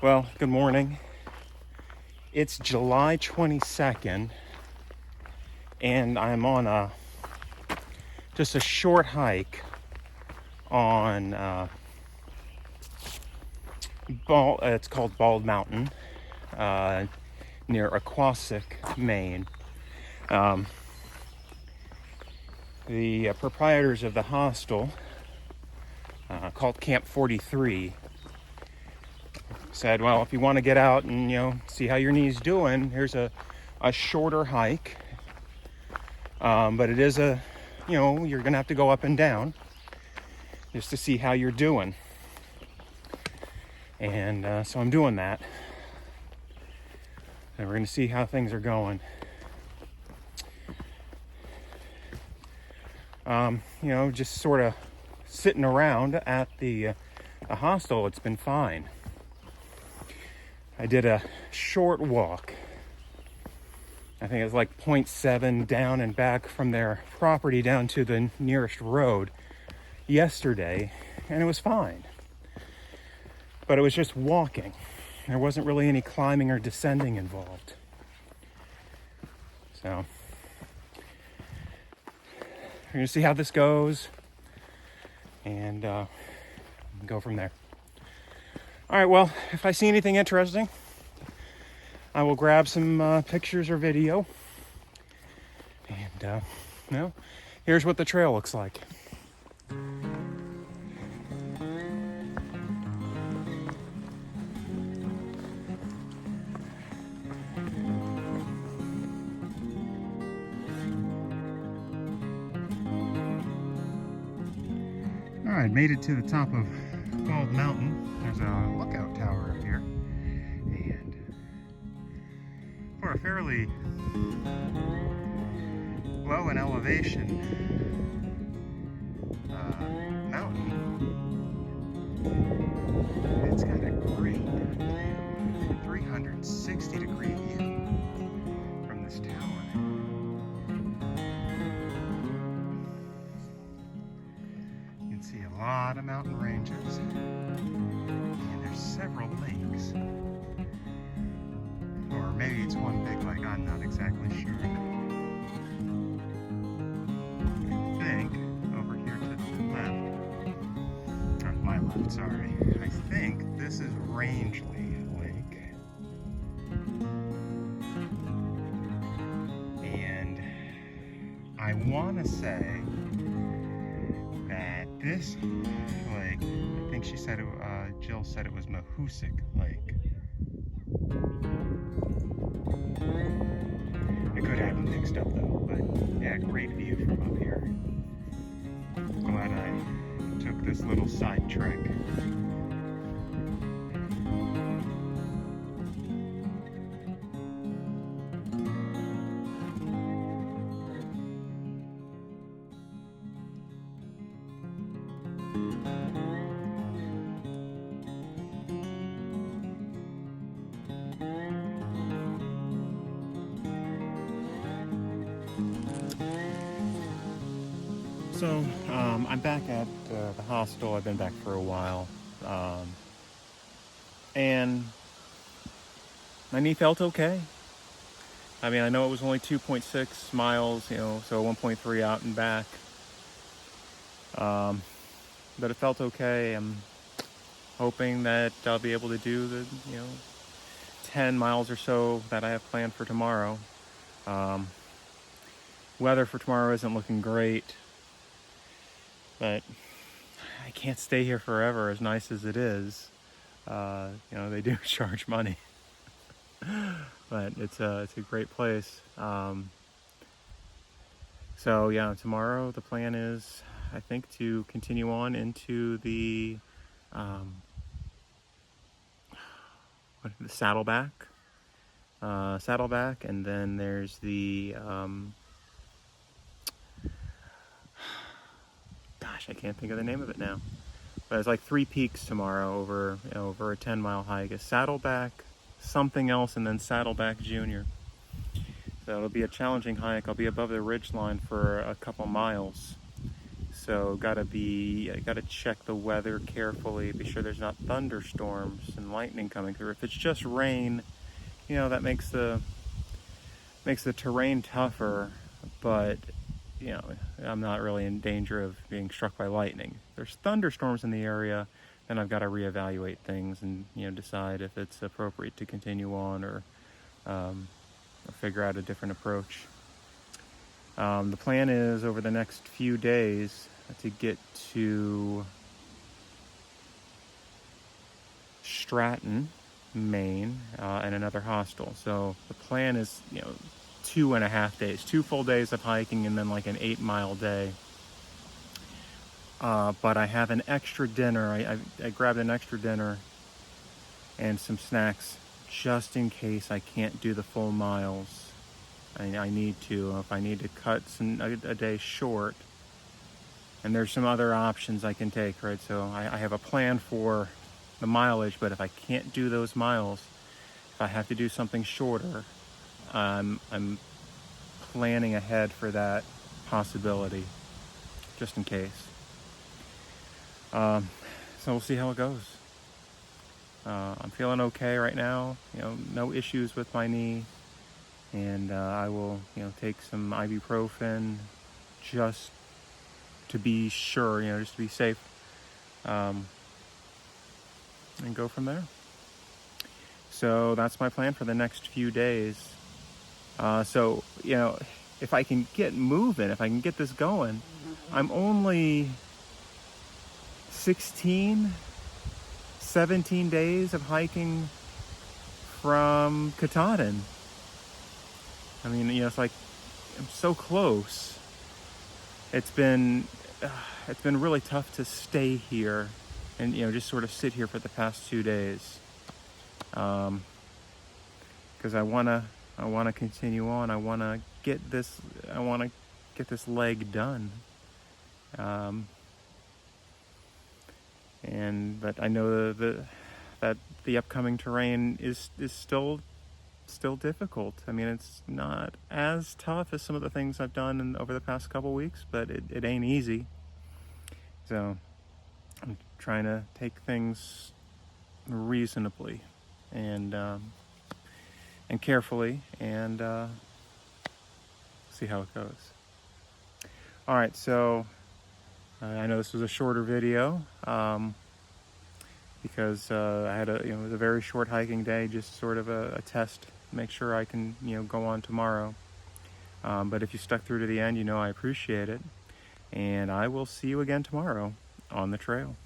Well, good morning. It's July 22nd, and I'm on just a short hike on it's called Bald Mountain, near Oquossoc, Maine. The proprietors of the hostel, called Camp 43, said, well, if you want to get out and see how your knee's doing, here's a shorter hike, but it is you're gonna have to go up and down just to see how you're doing. And so I'm doing that, and we're gonna see how things are going. Just sort of sitting around at the hostel, it's been fine. I did a short walk. I think it was like 0.7 down and back from their property down to the nearest road yesterday, and it was fine. But it was just walking. There wasn't really any climbing or descending involved. So we're going to see how this goes and go from there. All right, well, if I see anything interesting, I will grab some pictures or video. And, here's what the trail looks like. All right, made it to the top of Bald Mountain. There's a lookout tower up here, and for a fairly low in elevation mountain, it's got a great 360-degree view from this tower. You can see a lot of mountain ranges, and there's several lakes. Or maybe it's one big lake, I'm not exactly sure. I think over here to the left, or my left, sorry, I think this is Rangeley Lake. And I want to say that this lake, I think she said Jill said it was Oquossoc Lake. I could have them mixed up though, but yeah, great view from up here. Glad I took this little side trek. So, I'm back at the hostel. I've been back for a while. And my knee felt okay. I mean, I know it was only 2.6 miles, so 1.3 out and back. But it felt okay. I'm hoping that I'll be able to do the, 10 miles or so that I have planned for tomorrow. Weather for tomorrow isn't looking great, but I can't stay here forever, as nice as it is. They do charge money, but it's a great place. So yeah, tomorrow the plan is, I think, to continue on into the Saddleback, and then there's the I can't think of the name of it now, but it's like 3 peaks tomorrow over a 10-mile hike. A Saddleback, something else, and then Saddleback Junior. So it'll be a challenging hike. I'll be above the ridge line for a couple miles. So gotta check the weather carefully, be sure there's not thunderstorms and lightning coming through. If it's just rain, that makes the terrain tougher, but I'm not really in danger of being struck by lightning. If there's thunderstorms in the area, then I've got to reevaluate things and decide if it's appropriate to continue on or figure out a different approach. The plan is over the next few days to get to Stratton, Maine, and another hostel. So the plan is 2.5 days, 2 full days of hiking and then like an 8-mile day. But I have an extra dinner. I grabbed an extra dinner and some snacks just in case I can't do the full miles. I need to. If I need to cut a day short, and there's some other options I can take, right? So I have a plan for the mileage, but if I can't do those miles, if I have to do something shorter, I'm planning ahead for that possibility, just in case. So we'll see how it goes. I'm feeling okay right now. No issues with my knee, and I will, take some ibuprofen just to be sure, just to be safe, and go from there. So that's my plan for the next few days. So if I can get moving, if I can get this going, I'm only 17 days of hiking from Katahdin. I mean, it's like I'm so close. It's been really tough to stay here and just sort of sit here for the past 2 days, because I wanna continue on. I wanna get this leg done. But I know that the upcoming terrain is still difficult. I mean, it's not as tough as some of the things I've done over the past couple weeks, but it ain't easy. So I'm trying to take things reasonably and carefully, and see how it goes. All right, so I know this was a shorter video because I had it was a very short hiking day, just sort of a test, make sure I can go on tomorrow. But if you stuck through to the end, I appreciate it, and I will see you again tomorrow on the trail.